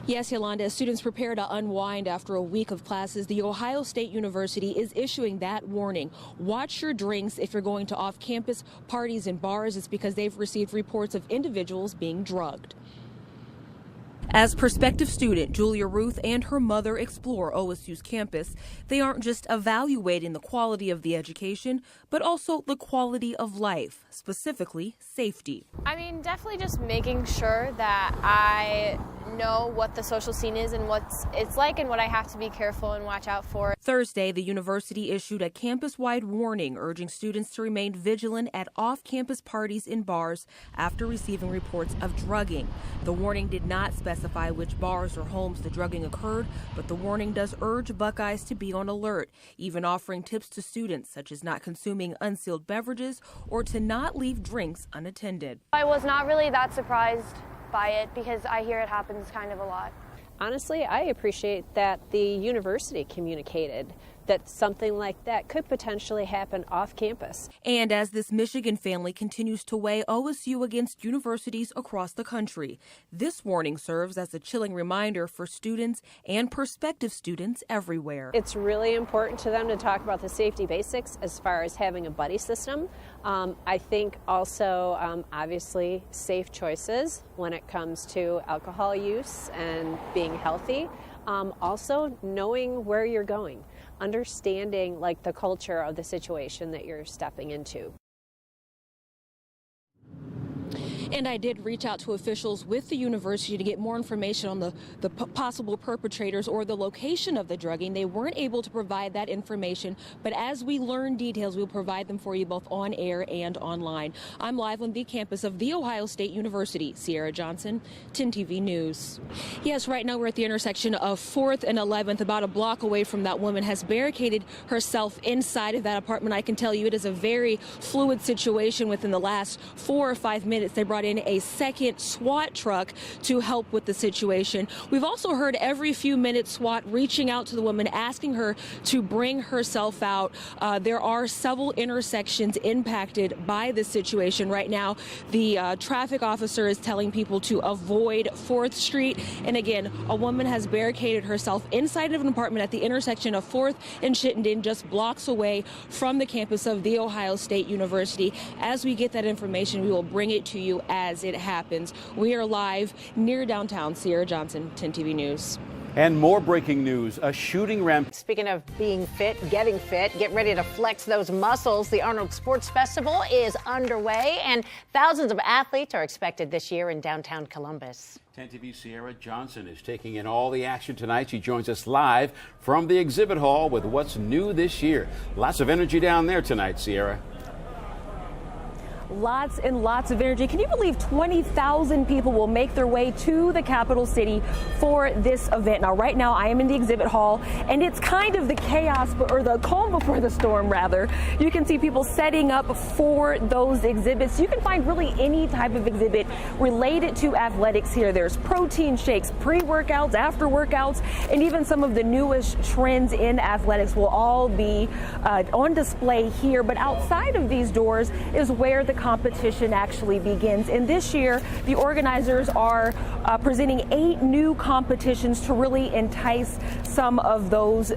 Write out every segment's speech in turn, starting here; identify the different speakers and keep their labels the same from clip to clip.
Speaker 1: Yes, Yolanda, as students prepare to unwind after a week of classes, The Ohio State University is issuing that warning. Watch your drinks if you're going to off-campus parties and bars. It's because they've received reports of individuals being drugged. As prospective student Julia Ruth and her mother explore OSU's campus, they aren't just evaluating the quality of the education, but also the quality of life, specifically safety.
Speaker 2: I mean, definitely just making sure that I know what the social scene is and what it's like and what I have to be careful and watch out for.
Speaker 1: Thursday, the university issued a campus-wide warning urging students to remain vigilant at off-campus parties and bars after receiving reports of drugging. The warning did not specify which bars or homes the drugging occurred, but the warning does urge Buckeyes to be on alert, even offering tips to students such as not consuming unsealed beverages or to not leave drinks unattended.
Speaker 2: I was not really that surprised by it because I hear it happens kind of a lot.
Speaker 3: Honestly, I appreciate that the university communicated that something like that could potentially happen off campus.
Speaker 1: And as this Michigan family continues to weigh OSU against universities across the country, this warning serves as a chilling reminder for students and prospective students everywhere.
Speaker 3: It's really important to them to talk about the safety basics as far as having a buddy system. I think also, obviously, safe choices when it comes to alcohol use and being healthy. Also, knowing where you're going. Understanding like the culture of the situation that you're stepping into.
Speaker 1: And I did reach out to officials with the university to get more information on the possible perpetrators or the location of the drugging. They weren't able to provide that information, but as we learn details, we'll provide them for you both on air and online. I'm live on the campus of The Ohio State University. Cierra Johnson, 10 TV News. Yes, right now we're at the intersection of 4th and 11th, about a block away from that woman has barricaded herself inside of that apartment. I can tell you it is a very fluid situation. Within the last 4 or 5 minutes, they brought in a second SWAT truck to help with the situation. We've also heard every few minutes SWAT reaching out to the woman, asking her to bring herself out. There are several intersections impacted by this situation right now. The traffic officer is telling people to avoid 4th Street. And again, a woman has barricaded herself inside of an apartment at the intersection of 4th and Chittenden, just blocks away from the campus of The Ohio State University. As we get that information, we will bring it to you as it happens. We are live near downtown. Cierra Johnson, 10 TV News.
Speaker 4: And more breaking news, a shooting range.
Speaker 5: Speaking of being fit, getting fit, get ready to flex those muscles. The Arnold Sports Festival is underway, and thousands of athletes are expected this year in downtown Columbus.
Speaker 4: 10 TV's Cierra Johnson is taking in all the action tonight. She joins us live from the exhibit hall with what's new this year. Lots of energy down there tonight, Cierra.
Speaker 1: Lots and lots of energy. Can you believe 20,000 people will make their way to the capital city for this event? Now, right now, I am in the exhibit hall, and it's kind of the chaos, or the calm before the storm, rather. You can see people setting up for those exhibits. You can find really any type of exhibit related to athletics here. There's protein shakes, pre-workouts, after workouts, and even some of the newest trends in athletics will all be on display here. But outside of these doors is where the competition actually begins. And this year, the organizers are presenting 8 new competitions to really entice some of those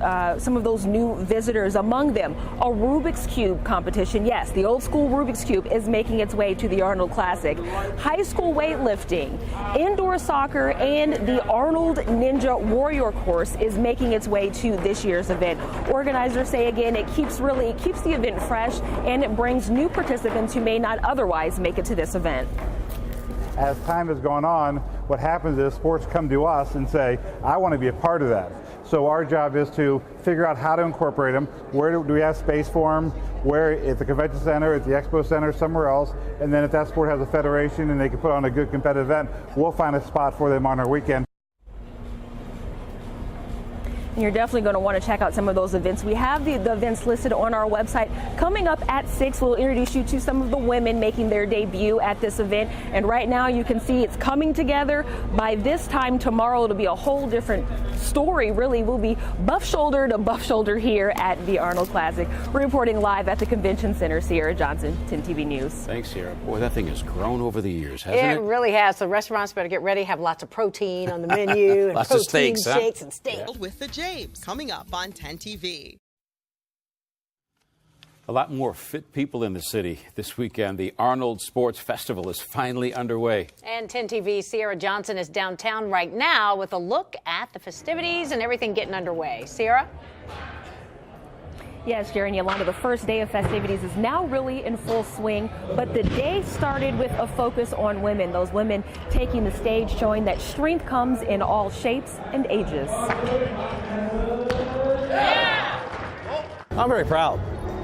Speaker 1: new visitors. Among them, a Rubik's Cube competition. Yes, the old school Rubik's Cube is making its way to the Arnold Classic. High school weightlifting, indoor soccer, and the Arnold Ninja Warrior course is making its way to this year's event. Organizers say again, it keeps the event fresh, and it brings new participants who may not otherwise make it to this event.
Speaker 6: As time has gone on, what happens is sports come to us and say, I want to be a part of that. So our job is to figure out how to incorporate them. Where do we have space for them? Where at the convention center, at the expo center, somewhere else. And then if that sport has a federation and they can put on a good competitive event, we'll find a spot for them on our weekend.
Speaker 1: You're definitely going to want to check out some of those events. We have the events listed on our website. Coming up at 6, we'll introduce you to some of the women making their debut at this event. And right now you can see it's coming together. By this time tomorrow, it'll be a whole different story really will be buff shoulder to buff shoulder here at the Arnold Classic. We're reporting live at the Convention Center. Cierra Johnson, 10 TV News.
Speaker 4: Thanks, Cierra. Boy, that thing has grown over the years, hasn't it?
Speaker 5: It really has. So restaurants better get ready, have lots of protein on the menu. And
Speaker 4: Lots
Speaker 5: protein
Speaker 4: of steaks,
Speaker 5: shakes and steaks.
Speaker 7: With the James, coming up on 10 TV.
Speaker 4: A lot more fit people in the city this weekend. The Arnold Sports Festival is finally underway.
Speaker 5: And 10 TV, Cierra Johnson is downtown right now with a look at the festivities and everything getting underway. Cierra?
Speaker 1: Yes, Jerry and Yolanda, the first day of festivities is now really in full swing, but the day started with a focus on women, those women taking the stage, showing that strength comes in all shapes and ages.
Speaker 8: I'm very proud.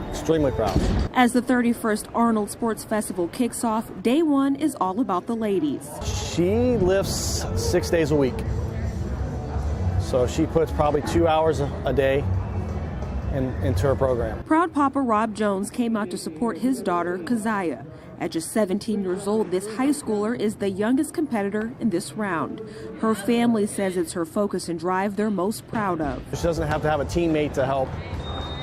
Speaker 8: Extremely proud.
Speaker 1: As the 31st Arnold Sports Festival kicks off, day one is all about the ladies.
Speaker 8: She lifts 6 days a week. So she puts probably 2 hours a day into her program.
Speaker 1: Proud Papa Rob Jones came out to support his daughter, Keziah. At just 17 years old, this high schooler is the youngest competitor in this round. Her family says it's her focus and drive they're most proud of.
Speaker 8: She doesn't have to have a teammate to help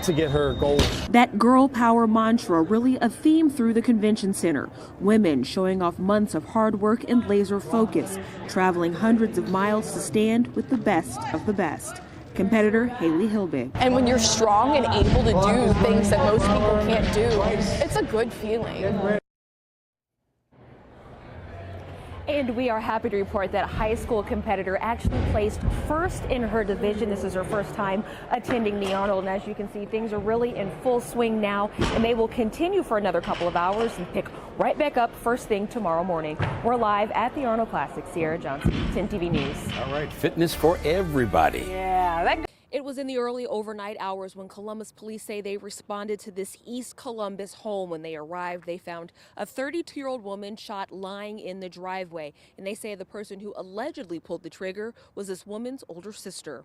Speaker 8: to get her goals.
Speaker 1: That girl power mantra really a theme through the convention center. Women showing off months of hard work and laser focus, traveling hundreds of miles to stand with the best of the best. Competitor Haley Hilbig.
Speaker 9: And when you're strong and able to do things that most people can't do, it's a good feeling.
Speaker 1: And we are happy to report that high school competitor actually placed first in her division. This is her first time attending the Arnold, and as you can see, things are really in full swing now, and they will continue for another couple of hours and pick right back up first thing tomorrow morning. We're live at the Arnold Classic. Cierra Johnson, 10 TV News.
Speaker 4: All right, fitness for everybody.
Speaker 5: Yeah,
Speaker 1: It was in the early overnight hours when Columbus police say they responded to this East Columbus home. When they arrived, they found a 32-year-old woman shot lying in the driveway. And they say the person who allegedly pulled the trigger was this woman's older sister.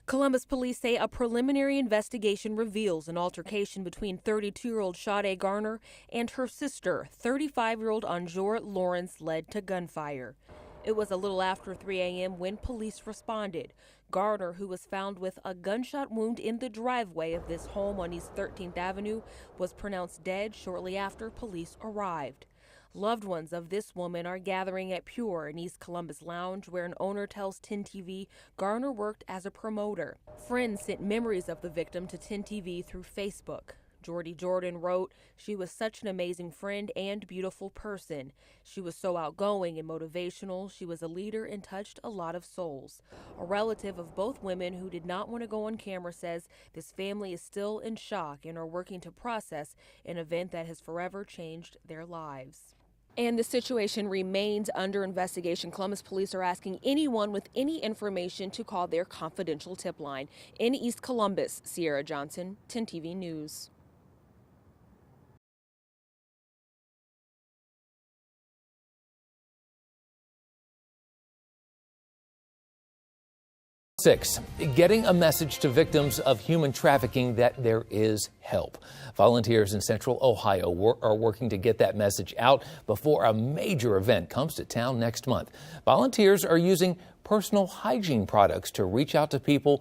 Speaker 1: Columbus police say a preliminary investigation reveals an altercation between 32-year-old Sade Garner and her sister, 35-year-old Anjor Lawrence, led to gunfire. It was a little after 3 a.m. when police responded. Garner, who was found with a gunshot wound in the driveway of this home on East 13th Avenue, was pronounced dead shortly after police arrived. Loved ones of this woman are gathering at Pure, an East Columbus lounge where an owner tells 10 TV Garner worked as a promoter. Friends sent memories of the victim to 10 TV through Facebook. Jordy Jordan wrote, "She was such an amazing friend and beautiful person. She was so outgoing and motivational. She was a leader and touched a lot of souls." A relative of both women who did not want to go on camera says this family is still in shock and are working to process an event that has forever changed their lives. And the situation remains under investigation. Columbus police are asking anyone with any information to call their confidential tip line. In East Columbus, Cierra Johnson, 10 TV News.
Speaker 10: Six, getting a message to victims of human trafficking that there is help. Volunteers in Central Ohio are working to get that message out before a major event comes to town next month. Volunteers are using personal hygiene products to reach out to people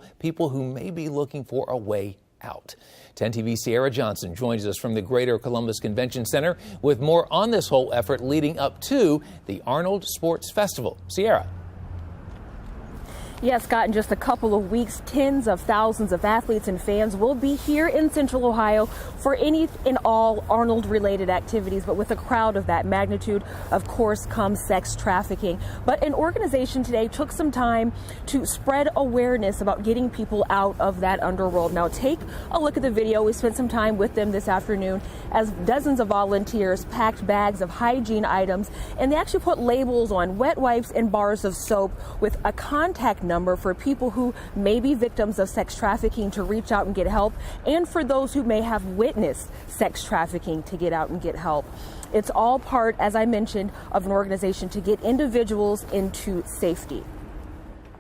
Speaker 10: who may be looking for a way out. 10 TV's Cierra Johnson joins us from the Greater Columbus Convention Center with more on this whole effort leading up to the Arnold Sports Festival. Cierra.
Speaker 1: Yes, Scott, in just a couple of weeks, tens of thousands of athletes and fans will be here in Central Ohio for any and all Arnold-related activities. But with a crowd of that magnitude, of course, comes sex trafficking. But an organization today took some time to spread awareness about getting people out of that underworld. Now, take a look at the video. We spent some time with them this afternoon as dozens of volunteers packed bags of hygiene items, and they actually put labels on wet wipes and bars of soap with a contact number for people who may be victims of sex trafficking to reach out and get help, and for those who may have witnessed sex trafficking to get out and get help. It's all part, as I mentioned, of an organization to get individuals into safety.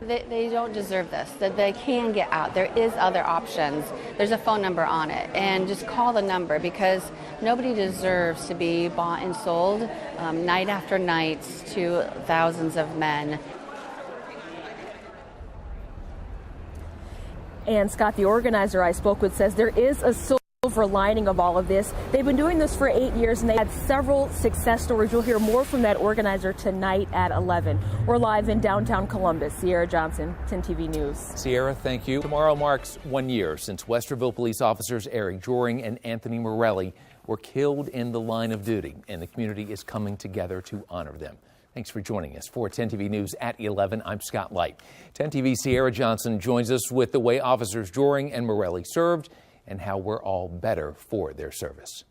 Speaker 11: They don't deserve this, that they can get out. There is other options. There's a phone number on it, and just call the number, because nobody deserves to be bought and sold night after night to thousands of men.
Speaker 1: And Scott, the organizer I spoke with, says there is a silver lining of all of this. They've been doing this for 8 years and they had several success stories. You'll hear more from that organizer tonight at 11. We're live in downtown Columbus. Cierra Johnson, 10 TV News.
Speaker 10: Cierra, thank you. Tomorrow marks 1 year since Westerville police officers Eric Joring and Anthony Morelli were killed in the line of duty, and the community is coming together to honor them. Thanks for joining us. For 10 TV News at 11, I'm Scott Light. 10 TV Cierra Johnson joins us with the way officers Joring and Morelli served and how we're all better for their service.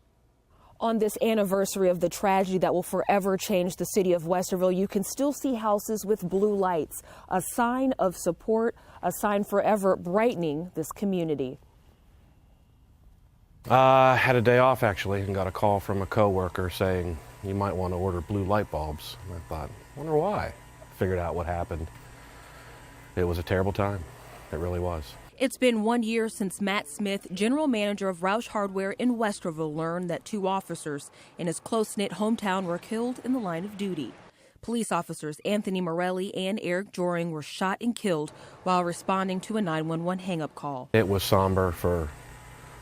Speaker 1: On this anniversary of the tragedy that will forever change the city of Westerville, you can still see houses with blue lights, a sign of support, a sign forever brightening this community.
Speaker 12: I had a day off actually and got a call from a coworker saying you might want to order blue light bulbs. And I thought, wonder why. Figured out what happened. It was a terrible time. It really was.
Speaker 1: It's been 1 year since Matt Smith, general manager of Roush Hardware in Westerville, learned that 2 officers in his close-knit hometown were killed in the line of duty. Police officers Anthony Morelli and Eric Joring were shot and killed while responding to a 911 hang-up call.
Speaker 12: It was somber for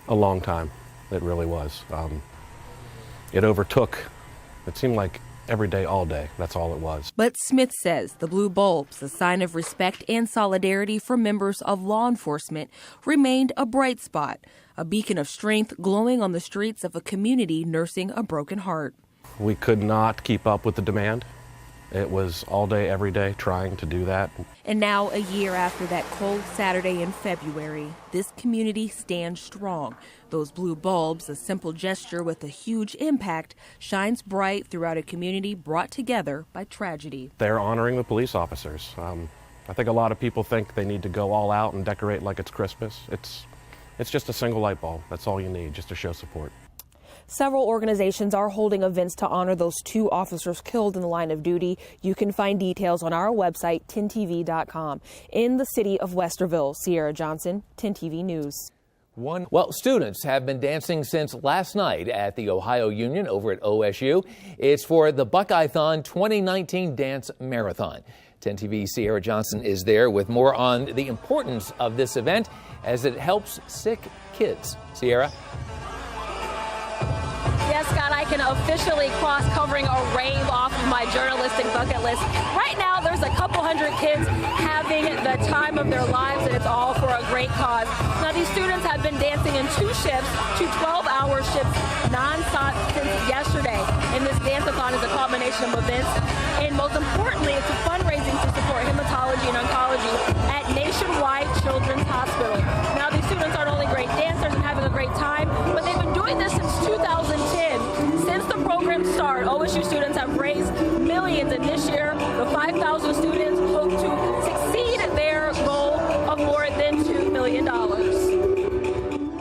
Speaker 12: a long time. It really was. It overtook. It seemed like every day, all day. That's all it was.
Speaker 1: But Smith says the blue bulbs, a sign of respect and solidarity for members of law enforcement, remained a bright spot, a beacon of strength glowing on the streets of a community nursing a broken heart.
Speaker 12: We could not keep up with the demand. It was all day, every day, trying to do that.
Speaker 1: And now, a year after that cold Saturday in February, this community stands strong. Those blue bulbs, a simple gesture with a huge impact, shines bright throughout a community brought together by tragedy.
Speaker 12: They're honoring the police officers. I think a lot of people think they need to go all out and decorate like it's Christmas. It's just a single light bulb. That's all you need, just to show support.
Speaker 1: Several organizations are holding events to honor those 2 officers killed in the line of duty. You can find details on our website, 10tv.com. In the city of Westerville, Cierra Johnson, 10 TV News.
Speaker 10: Well, students have been dancing since last night at the Ohio Union over at OSU. It's for the Buckeye-thon 2019 Dance Marathon. 10 TV Cierra Johnson is there with more on the importance of this event as it helps sick kids. Cierra?
Speaker 1: Yes, Scott, I can officially cross covering a rave off of my journalistic bucket list. Right now, there's a couple hundred kids having the time of their lives, and it's all for a great cause. Now, these students have been dancing in 2 shifts, 2 12-hour shifts, nonstop since yesterday. And this dance-a-thon is a combination of events, and most importantly, it's a fundraising to support hematology and oncology at Nationwide Children's Hospital. Now, these students aren't only great dancers and having a great time, but they've been doing this since 2010. Since the program started, OSU students have raised millions, and this year, the 5,000 students hope to succeed at their goal of more than $2 million.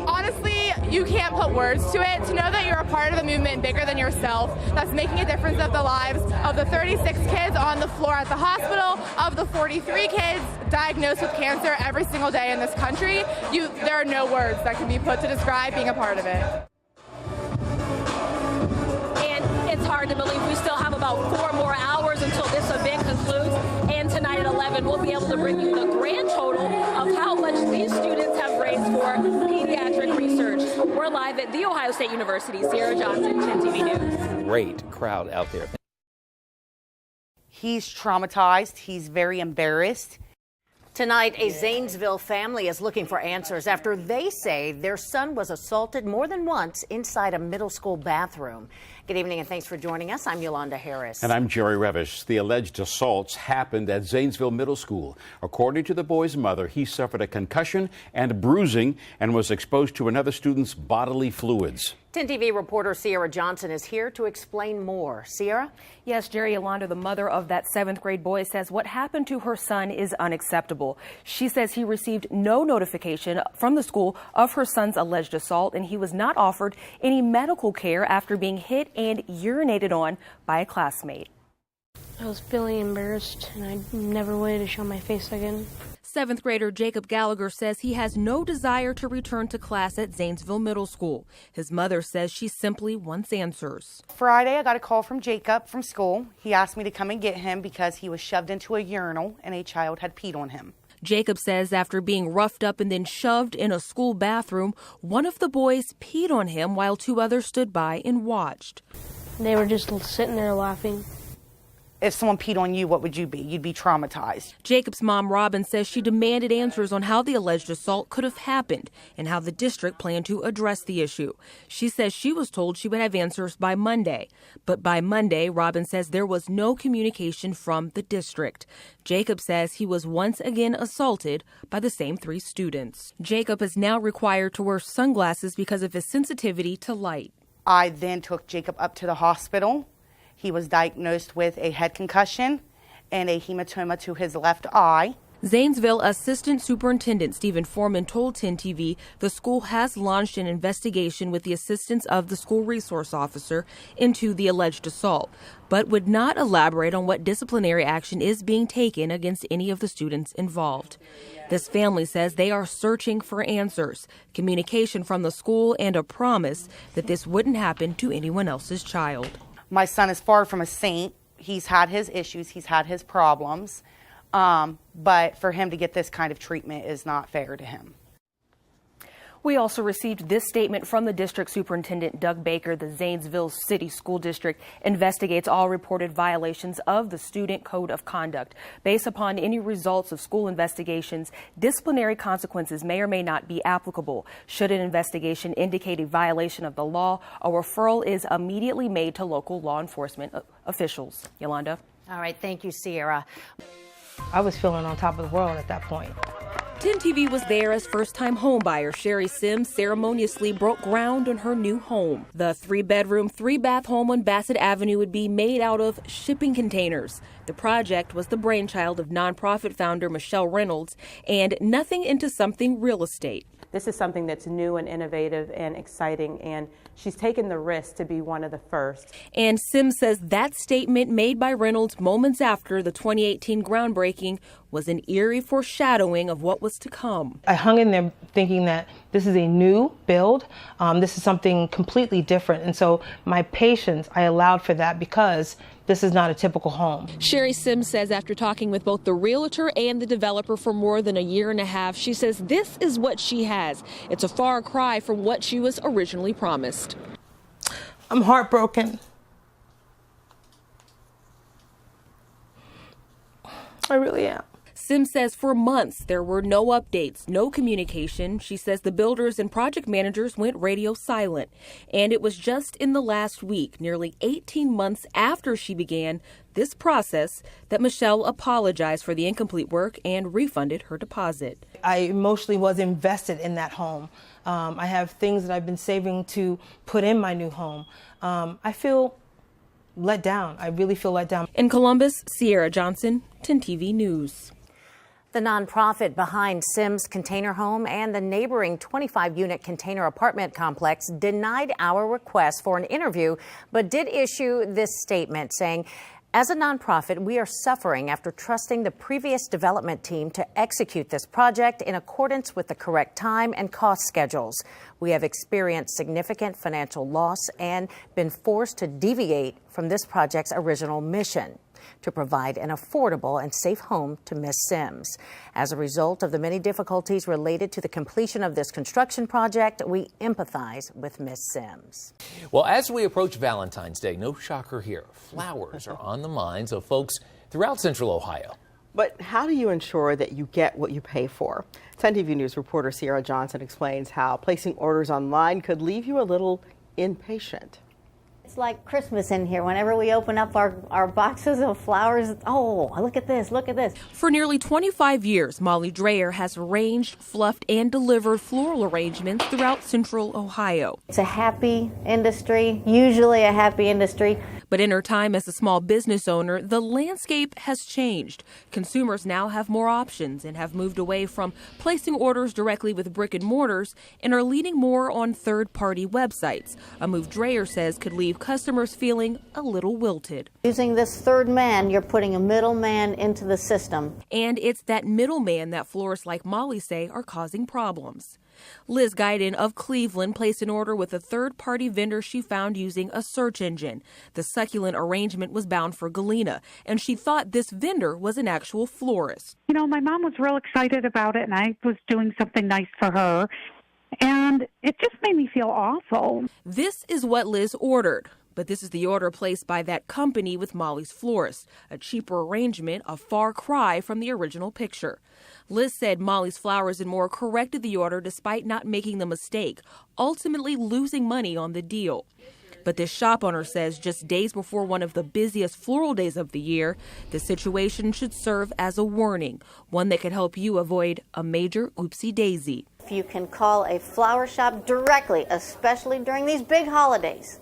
Speaker 13: Honestly, you can't put words to it. To know that you're a part of a movement bigger than yourself, that's making a difference of the lives of the 36 kids on the floor at the hospital, of the 43 kids diagnosed with cancer every single day in this country. There are no words that can be put to describe being a part of it.
Speaker 1: It's hard to believe we still have about 4 more hours until this event concludes. And tonight at 11, we'll be able to bring you the grand total of how much these students have raised for pediatric research. We're live at The Ohio State University. Cierra Johnson, 10 TV News.
Speaker 10: Great crowd out there.
Speaker 14: He's traumatized. He's very embarrassed.
Speaker 5: Tonight, a Zanesville family is looking for answers after they say their son was assaulted more than once inside a middle school bathroom. Good evening and thanks for joining us. I'm Yolanda Harris.
Speaker 4: And I'm Jerry Revish. The alleged assaults happened at Zanesville Middle School. According to the boy's mother, he suffered a concussion and bruising and was exposed to another student's bodily fluids.
Speaker 5: 10 TV reporter Cierra Johnson is here to explain more. Cierra?
Speaker 1: Yes, Jerry, Yolanda, the mother of that 7th grade boy, says what happened to her son is unacceptable. She says he received no notification from the school of her son's alleged assault, and he was not offered any medical care after being hit and urinated on by a classmate.
Speaker 15: I was feeling embarrassed, and I never wanted to show my face again.
Speaker 1: 7th grader Jacob Gallagher says he has no desire to return to class at Zanesville Middle School. His mother says she simply wants answers.
Speaker 14: Friday, I got a call from Jacob from school. He asked me to come and get him because he was shoved into a urinal and a child had peed on him.
Speaker 1: Jacob says after being roughed up and then shoved in a school bathroom, one of the boys peed on him while 2 others stood by and watched.
Speaker 15: They were just sitting there laughing.
Speaker 14: If someone peed on you, what would you be? You'd be traumatized.
Speaker 1: Jacob's mom, Robin, says she demanded answers on how the alleged assault could have happened and how the district planned to address the issue. She says she was told she would have answers by Monday. But by Monday, Robin says there was no communication from the district. Jacob says he was once again assaulted by the same 3 students. Jacob is now required to wear sunglasses because of his sensitivity to light.
Speaker 14: I then took Jacob up to the hospital. He was diagnosed with a head concussion and a hematoma to his left eye.
Speaker 1: Zanesville Assistant Superintendent Stephen Foreman told 10 TV the school has launched an investigation with the assistance of the school resource officer into the alleged assault, but would not elaborate on what disciplinary action is being taken against any of the students involved. This family says they are searching for answers, communication from the school, and a promise that this wouldn't happen to anyone else's child.
Speaker 14: My son is far from a saint. He's had his issues. He's had his problems. But for him to get this kind of treatment is not fair to him.
Speaker 1: We also received this statement from the district superintendent, Doug Baker. The Zanesville City School District investigates all reported violations of the Student Code of Conduct. Based upon any results of school investigations, disciplinary consequences may or may not be applicable. Should an investigation indicate a violation of the law, a referral is immediately made to local law enforcement officials. Yolanda?
Speaker 5: All right, thank you, Cierra.
Speaker 16: I was feeling on top of the world at that point.
Speaker 1: 10 TV was there as first-time homebuyer Sherry Sims ceremoniously broke ground on her new home. The 3-bedroom, 3-bath home on Bassett Avenue would be made out of shipping containers. The project was the brainchild of nonprofit founder Michelle Reynolds and nothing into something real estate.
Speaker 17: This is something that's new and innovative and exciting, and she's taken the risk to be one of the first.
Speaker 1: And Sims says that statement made by Reynolds moments after the 2018 groundbreaking was an eerie foreshadowing of what was to come.
Speaker 16: I hung in there thinking that this is a new build. This is something completely different. And so my patience, I allowed for that because this is not a typical home.
Speaker 1: Sherry Sims says after talking with both the realtor and the developer for more than a year and a half, she says this is what she has. It's a far cry from what she was originally promised.
Speaker 16: I'm heartbroken. I really am.
Speaker 1: Sims says for months there were no updates, no communication. She says the builders and project managers went radio silent. And it was just in the last week, nearly 18 months after she began this process, that Michelle apologized for the incomplete work and refunded her deposit.
Speaker 16: I emotionally was invested in that home. I have things that I've been saving to put in my new home. I feel let down. I really feel let down.
Speaker 1: In Columbus, Cierra Johnson, 10 TV News.
Speaker 5: The nonprofit behind Sims Container Home and the neighboring 25-unit container apartment complex denied our request for an interview, but did issue this statement saying, as a nonprofit, we are suffering after trusting the previous development team to execute this project in accordance with the correct time and cost schedules. We have experienced significant financial loss and been forced to deviate from this project's original mission, to provide an affordable and safe home to Miss Sims. As a result of the many difficulties related to the completion of this construction project, we empathize with Miss Sims.
Speaker 10: Well, as we approach Valentine's Day, no shocker here, flowers are on the minds of folks throughout Central Ohio.
Speaker 18: But how do you ensure that you get what you pay for? 10 TV News reporter Cierra Johnson explains how placing orders online could leave you a little impatient.
Speaker 19: It's like Christmas in here. Whenever we open up our boxes of flowers, oh, look at this, look at this.
Speaker 1: For nearly 25 years, Molly Dreyer has arranged, fluffed, and delivered floral arrangements throughout Central Ohio.
Speaker 19: It's a happy industry, usually a happy industry.
Speaker 1: But in her time as a small business owner, the landscape has changed. Consumers now have more options and have moved away from placing orders directly with brick and mortars and are leaning more on third-party websites, a move Dreyer says could leave customers feeling a little wilted.
Speaker 19: Using this third man, you're putting a middleman into the system.
Speaker 1: And it's that middleman that florists like Molly say are causing problems. Liz Guyton of Cleveland placed an order with a third-party vendor she found using a search engine. The succulent arrangement was bound for Galena, and she thought this vendor was an actual florist.
Speaker 20: You know, my mom was real excited about it, and I was doing something nice for her, and it just made me feel awful.
Speaker 1: This is what Liz ordered. But this is the order placed by that company with Molly's Florist, a cheaper arrangement, a far cry from the original picture. Liz said Molly's Flowers and More corrected the order despite not making the mistake, ultimately losing money on the deal. But this shop owner says just days before one of the busiest floral days of the year, the situation should serve as a warning, one that could help you avoid a major oopsie-daisy.
Speaker 19: If you can call a flower shop directly, especially during these big holidays,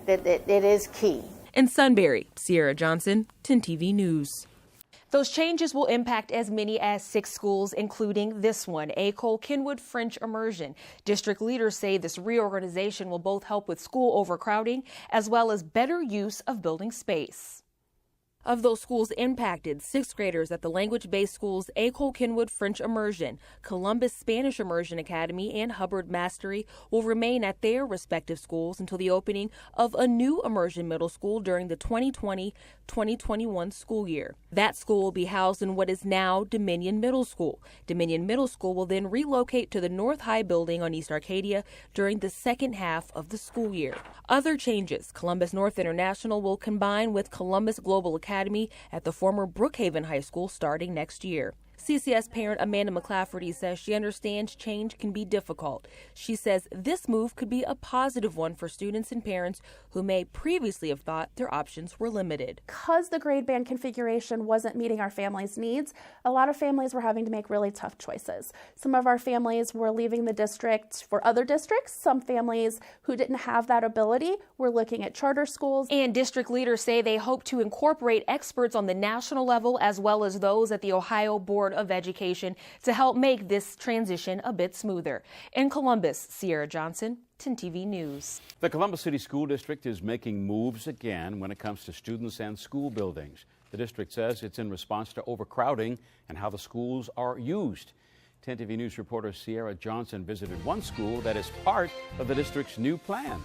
Speaker 19: it is key.
Speaker 1: In Sunbury, Cierra Johnson, 10 TV News. Those changes will impact as many as 6 schools, including this one, Ecole Kenwood French Immersion. District leaders say this reorganization will both help with school overcrowding as well as better use of building space. Of those schools impacted, 6th graders at the language-based schools Ecole Kenwood French Immersion, Columbus Spanish Immersion Academy, and Hubbard Mastery will remain at their respective schools until the opening of a new immersion middle school during the 2020-2021 school year. That school will be housed in what is now Dominion Middle School. Dominion Middle School will then relocate to the North High building on East Arcadia during the second half of the school year. Other changes: Columbus North International will combine with Columbus Global Academy at the former Brookhaven High School starting next year. CCS parent Amanda McClafferty says she understands change can be difficult. She says this move could be a positive one for students and parents who may previously have thought their options were limited.
Speaker 21: Because the grade band configuration wasn't meeting our families' needs, a lot of families were having to make really tough choices. Some of our families were leaving the district for other districts. Some families who didn't have that ability were looking at charter schools.
Speaker 1: And district leaders say they hope to incorporate experts on the national level as well as those at the Ohio Board of Education to help make this transition a bit smoother. In Columbus, Cierra Johnson, 10 TV News.
Speaker 4: The Columbus City School District is making moves again when it comes to students and school buildings. The district says it's in response to overcrowding and how the schools are used. 10 TV News reporter Cierra Johnson visited one school that is part of the district's new plan.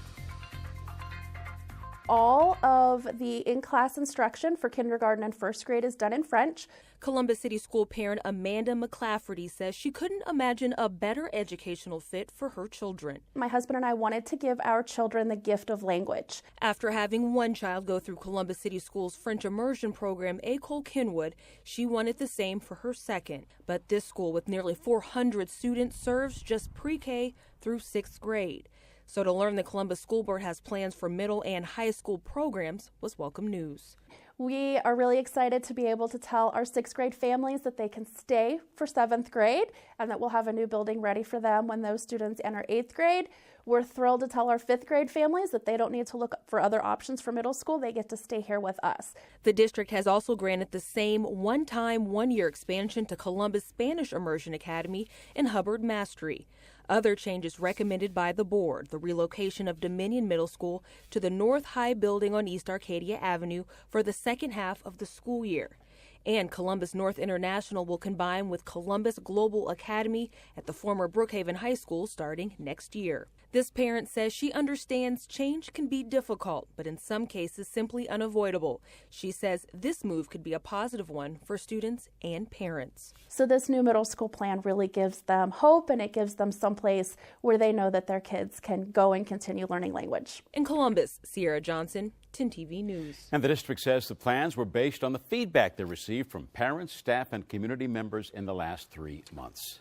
Speaker 21: All of the in-class instruction for kindergarten and first grade is done in French.
Speaker 1: Columbus City School parent Amanda McClafferty says she couldn't imagine a better educational fit for her children.
Speaker 21: My husband and I wanted to give our children the gift of language.
Speaker 1: After having one child go through Columbus City School's French immersion program, Ecole Kenwood, she wanted the same for her second. But this school, with nearly 400 students, serves just pre-K through 6th grade. So to learn the Columbus School Board has plans for middle and high school programs was welcome news.
Speaker 21: We are really excited to be able to tell our 6th grade families that they can stay for 7th grade and that we'll have a new building ready for them when those students enter 8th grade. We're thrilled to tell our 5th grade families that they don't need to look for other options for middle school. They get to stay here with us.
Speaker 1: The district has also granted the same one-time, one-year expansion to Columbus Spanish Immersion Academy and Hubbard Mastery. Other changes recommended by the board: the relocation of Dominion Middle School to the North High building on East Arcadia Avenue for the second half of the school year. And Columbus North International will combine with Columbus Global Academy at the former Brookhaven High School starting next year. This parent says she understands change can be difficult, but in some cases simply unavoidable. She says this move could be a positive one for students and parents.
Speaker 21: So this new middle school plan really gives them hope, and it gives them someplace where they know that their kids can go and continue learning language.
Speaker 1: In Columbus, Cierra Johnson, 10 TV News.
Speaker 4: And the district says the plans were based on the feedback they received from parents, staff, and community members in the last 3 months.